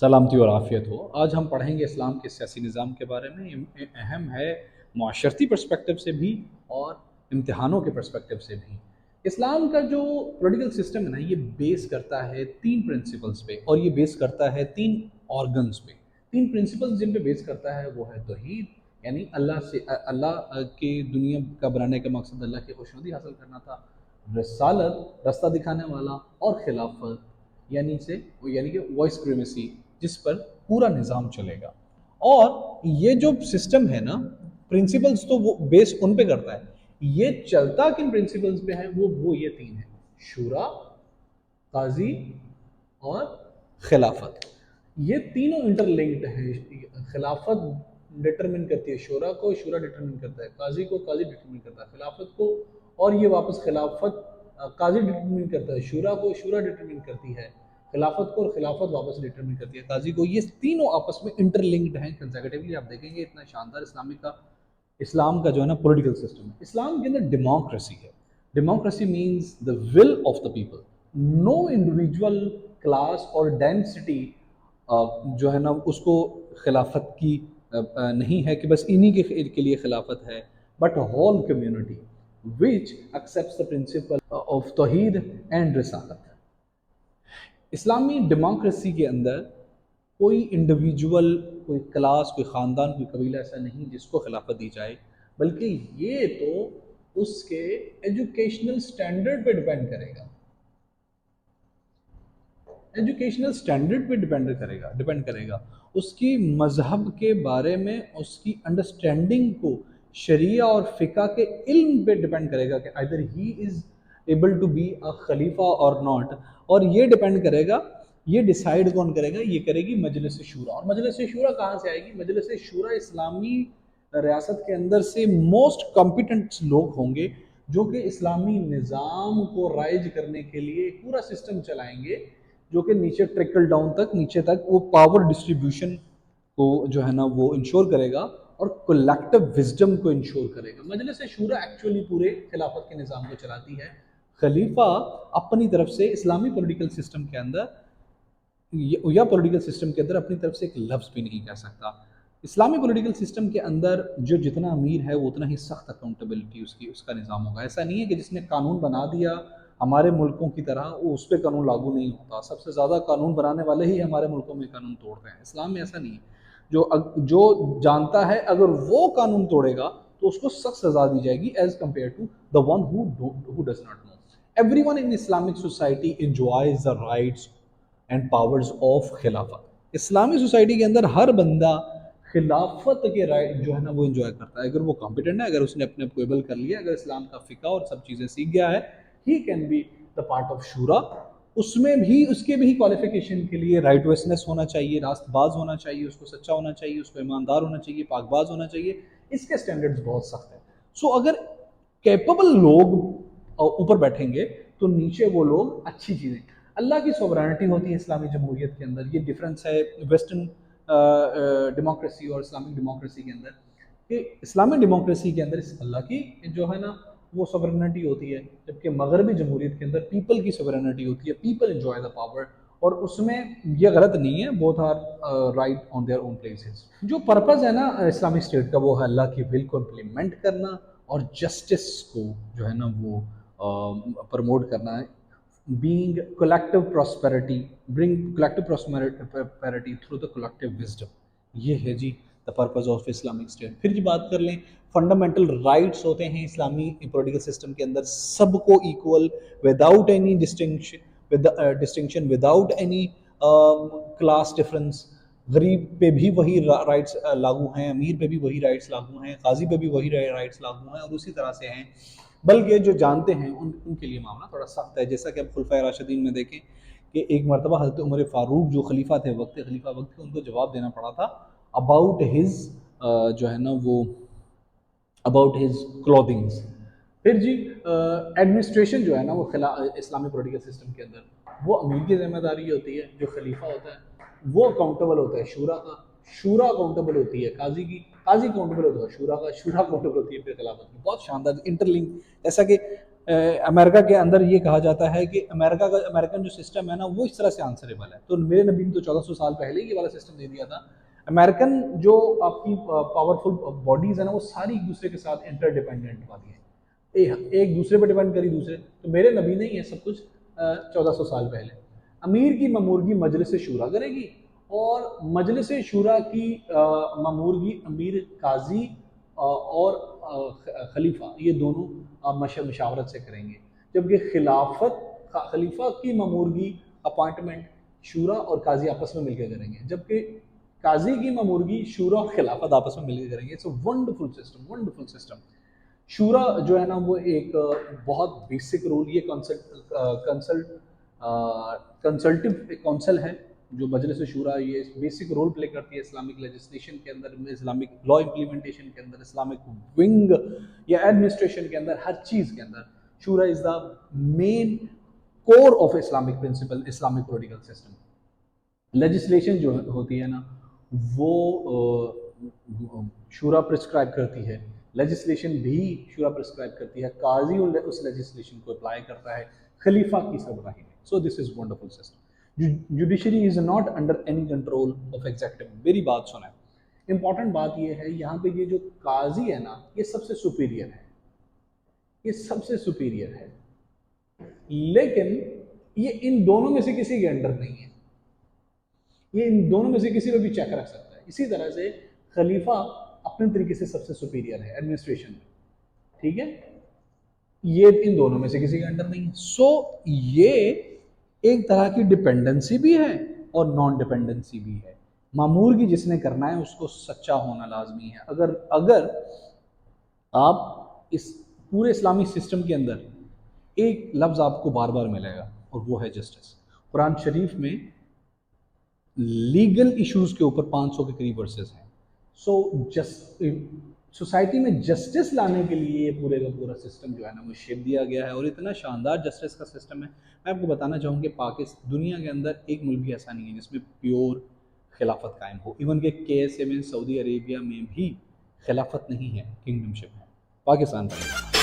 सलामती और आफ़ियत हो। आज हम पढ़ेंगे इस्लाम के सियासी निज़ाम के बारे में। ये अहम है मुआशरती पर्सपेक्टिव से भी और इम्तिहानों के पर्सपेक्टिव से भी। इस्लाम का जो पॉलिटिकल सिस्टम है ना, ये बेस करता है 3 प्रिंसिपल्स पे, और ये बेस करता है 3 ऑर्गन्स पे। 3 प्रिंसिपल्स जिन पे बेस करता है वो है तौहीद, यानी अल्लाह के दुनिया का बनाने का मकसद अल्लाह की खुशनुदी हासिल करना था। रिसालत, रास्ता दिखाने वाला, और खिलाफत यानी कि वॉइस सुप्रीमेसी, जिस पर पूरा निज़ाम चलेगा। और ये जो सिस्टम है ना, प्रिंसिपल्स तो वो बेस उन पे करता है। ये चलता किन प्रिंसिपल्स पे है, वो ये 3 है: शूरा, काजी और खिलाफत। ये तीनों इंटरलिंक्ड हैं। खिलाफत डिटरमिन करती है शूरा को, शूरा डिटरमिन करता है काजी को, काजी डिटरमिन करता है खिलाफत को, और ये वापस खिलाफत काजी डिटरमिन करता है शूरा को, शूरा डिटरमिन करती है खिलाफत को, और खिलाफत वापस डिटरमिन करती है काजी को। ये तीनों आपस में इंटरलिंक्ड हैं कंसेक्यूटिवली। आप देखेंगे इतना शानदार इस्लाम का जो है ना पॉलिटिकल सिस्टम है। इस्लाम के अंदर डेमोक्रेसी है। Democracy means the will of the people. No individual, class और डेंसिटी जो है ना उसको खिलाफत की नहीं है कि बस इन्हीं के लिए खिलाफत है, but whole community which accepts the principle of तौहीद एंड रिसालत। इस्लामी डेमोक्रेसी के अंदर कोई इंडिविजुअल, कोई क्लास, कोई ख़ानदान, कोई कबीला ऐसा नहीं जिसको खिलाफत दी जाए, बल्कि ये तो उसके एजुकेशनल स्टैंडर्ड पे डिपेंड करेगा। एजुकेशनल स्टैंडर्ड पे डिपेंड करेगा उसकी मज़हब के बारे में, उसकी अंडरस्टैंडिंग को शरिया और फ़िक़ा के इल्म पे डिपेंड करेगा कि either he is able to be a खलीफा और नॉट। और ये डिपेंड करेगा, ये डिसाइड कौन करेगा, ये करेगी मजलिस शूरा। और मजलिस शूरा कहाँ से आएगी? मजलिस शूरा इस्लामी रियासत के अंदर से मोस्ट कॉम्पिटेंट लोग होंगे जो कि इस्लामी निज़ाम को राइज करने के लिए पूरा सिस्टम चलाएंगे, जो कि नीचे ट्रिकल डाउन तक, नीचे तक वो पावर डिस्ट्रीब्यूशन को जो है ना वो इंश्योर करेगा और कलेक्टिव विजडम को इंश्योर करेगा। मजलिस शूरा एक्चुअली पूरे खिलाफत के निज़ाम को चलाती है। खलीफा अपनी तरफ से इस्लामी पॉलिटिकल सिस्टम के अंदर या पॉलिटिकल सिस्टम के अंदर अपनी तरफ से एक लफ्ज़ भी नहीं कह सकता। इस्लामी पॉलिटिकल सिस्टम के अंदर जो जितना अमीर है वो उतना ही सख्त अकाउंटेबिलिटी उसका निज़ाम होगा। ऐसा नहीं है कि जिसने कानून बना दिया हमारे मुल्कों की तरह वो उस पर कानून लागू नहीं होता। सबसे ज़्यादा कानून बनाने वाले ही हमारे मुल्कों में कानून तोड़ रहे हैं। इस्लाम में ऐसा नहीं है। जो जानता है अगर वो कानून तोड़ेगा तो उसको सख्त सज़ा दी जाएगी as compare to the one who does not know. Everyone in Islamic society enjoys the rights and powers of खिलाफत। इस्लामी सोसाइटी के अंदर हर बंदा खिलाफत के राइट जो है ना वो इंजॉय करता है, अगर वो कॉम्पिटेंट है, अगर उसने अपने आप को एबल कर लिया, अगर इस्लाम का फ़िक़ा और सब चीज़ें सीख गया है, he can be the part of शूरा। उसमें भी उसके भी क्वालिफिकेशन के लिए राइटवेसनेस होना चाहिए, रास्तबाज होना चाहिए, उसको सच्चा होना चाहिए, उसको ईमानदार होना चाहिए, पाकबाज होना चाहिए। इसके स्टैंडर्ड्स बहुत सख्त हैं। सो अगर कैपेबल लोग ऊपर बैठेंगे तो नीचे वो लोग अच्छी चीज़ें। अल्लाह की सोवरेनिटी होती है इस्लामी जमहूरियत के अंदर। ये डिफरेंस है वेस्टर्न डेमोक्रेसी और इस्लामिक डेमोक्रेसी के अंदर, कि इस्लामिक डेमोक्रेसी के अंदर अल्लाह की जो है ना वो सोवरेनिटी होती है, जबकि मगरबी जमहूरियत के अंदर पीपल की सोवरेनिटी होती है। पीपल एंजॉय द पावर, और उसमें ये गलत नहीं है, both are right on their own places. जो पर्पज़ है ना इस्लामिक स्टेट का, वो है अल्लाह की विल को इम्प्लीमेंट करना और जस्टिस को जो है ना वो प्रमोट करना है। being collective prosperity, bring collective prosperity through the collective wisdom। ये है जी the purpose of Islamic state. फिर जी बात कर लें, फंडामेंटल राइट्स होते हैं इस्लामी पॉलिटिकल सिस्टम के अंदर सबको equal, without any distinction, without any class difference. गरीब पे भी वही राइट्स लागू हैं, अमीर पे भी वही राइट्स लागू हैं, काजी पे भी वही राइट्स लागू हैं, और उसी तरह से हैं। बल्कि जो जानते हैं उनके लिए मामला थोड़ा सख्त है। जैसा कि अब खुलफाए राशिदीन में देखें कि एक मरतबा हज़रत उमर फ़ारूक जो खलीफा थे, खलीफा वक्त थे, उनको जवाब देना पड़ा था अबाउट हिज जो है ना वो अबाउट हिज क्लॉथिंग्स। फिर जी एडमिनिस्ट्रेशन जो है ना वो इस्लामी पॉलिटिकल सिस्टम के अंदर वो अमीर की जिम्मेदारी होती है। जो खलीफा होता है वो अकाउंटेबल होता है शूरा का, शूरा अकाउंटेबल होती है काजी की, काजी अकाउंटेबल होता है शूरा का, शूरा अकाउंटेबल होती है फिर खिलाफत की। बहुत शानदार इंटरलिंक। जैसा कि امریکہ کے اندر یہ کہا جاتا ہے کہ امریکہ کا امریکن جو سسٹم ہے نا وہ اس طرح سے آنسریبل ہے. تو میرے نبی نے تو 1400 سال پہلے ہی یہ والا سسٹم دے دیا تھا. امریکن جو آپ کی پاورفل باڈیز ہیں نا وہ ساری ایک دوسرے کے ساتھ انٹر ڈیپینڈنٹ والی ہیں, ایک دوسرے پہ ڈیپینڈ کری دوسرے. تو میرے نبی نے یہ سب کچھ 1400 سال پہلے. امیر کی مامورگی مجلس شورا کرے گی, اور مجلس شورا کی مامورگی امیر, قاضی اور خلیفہ یہ دونوں مشاورت سے کریں گے. جبکہ خلیفہ کی مامورگی اپوائنٹمنٹ شورا اور قاضی آپس میں مل کے کریں گے, جبکہ قاضی کی مامورگی شورا اور خلافت آپس میں مل کے کریں گے. It's a wonderful system, wonderful system. شورا جو ہے نا وہ ایک بہت بیسک رول, یہ کنسلٹیو کونسل ہے جو مجلس شورا, یہ بیسک رول پلے کرتی ہے اسلامک لیجسلیشن کے اندر, اسلامک لا امپلیمنٹیشن کے اندر, اسلامک ونگ یا ایڈمنسٹریشن کے اندر, ہر چیز کے اندر. شورا is the main core of Islamic principle, Islamic political system. Legislation جو ہوتی ہے نا وہ شورا پرسکرائب کرتی ہے, لیجسلیشن بھی شورا پرسکرائب کرتی ہے, قاضی اس لیجسلیشن کو اپلائی کرتا ہے خلیفہ کی سربراہی میں. So this is wonderful system. Judiciary is not under any control of executive. میری بات سنیں, امپورٹنٹ بات یہ ہے یہاں پہ, یہ جو قاضی ہے نا یہ سب سے سپیریئر ہے, یہ سب سے سپیریئر ہے, لیکن یہ ان دونوں میں سے کسی کے انڈر نہیں ہے, یہ ان دونوں میں سے کسی پہ بھی چیک رکھ سکتا ہے. اسی طرح سے خلیفہ اپنے طریقے سے سب سے سپیریئر ہے ایڈمنسٹریشن میں, ٹھیک ہے, یہ ان دونوں میں سے کسی کے انڈر نہیں ہے. سو یہ ایک طرح کی ڈپینڈنسی بھی ہے اور نان ڈپینڈنسی بھی ہے. مامورگی جس نے کرنا ہے اس کو سچا ہونا لازمی ہے. اگر آپ اس پورے اسلامی سسٹم کے اندر ایک لفظ آپ کو بار بار ملے گا اور وہ ہے جسٹس. قرآن شریف میں لیگل ایشوز کے اوپر 500 کے قریب ورسز ہیں. سو سوسائٹی میں جسٹس لانے کے لیے یہ پورے کا پورا سسٹم جو ہے نا وہ شیپ دیا گیا ہے, اور اتنا شاندار جسٹس کا سسٹم ہے. میں آپ کو بتانا چاہوں کہ دنیا کے اندر ایک ملک بھی ایسا نہیں ہے جس میں پیور خلافت قائم ہو. ایون کہ KSA میں سعودی عربیہ میں بھی خلافت نہیں ہے, کنگڈم شپ ہے. پاکستان کا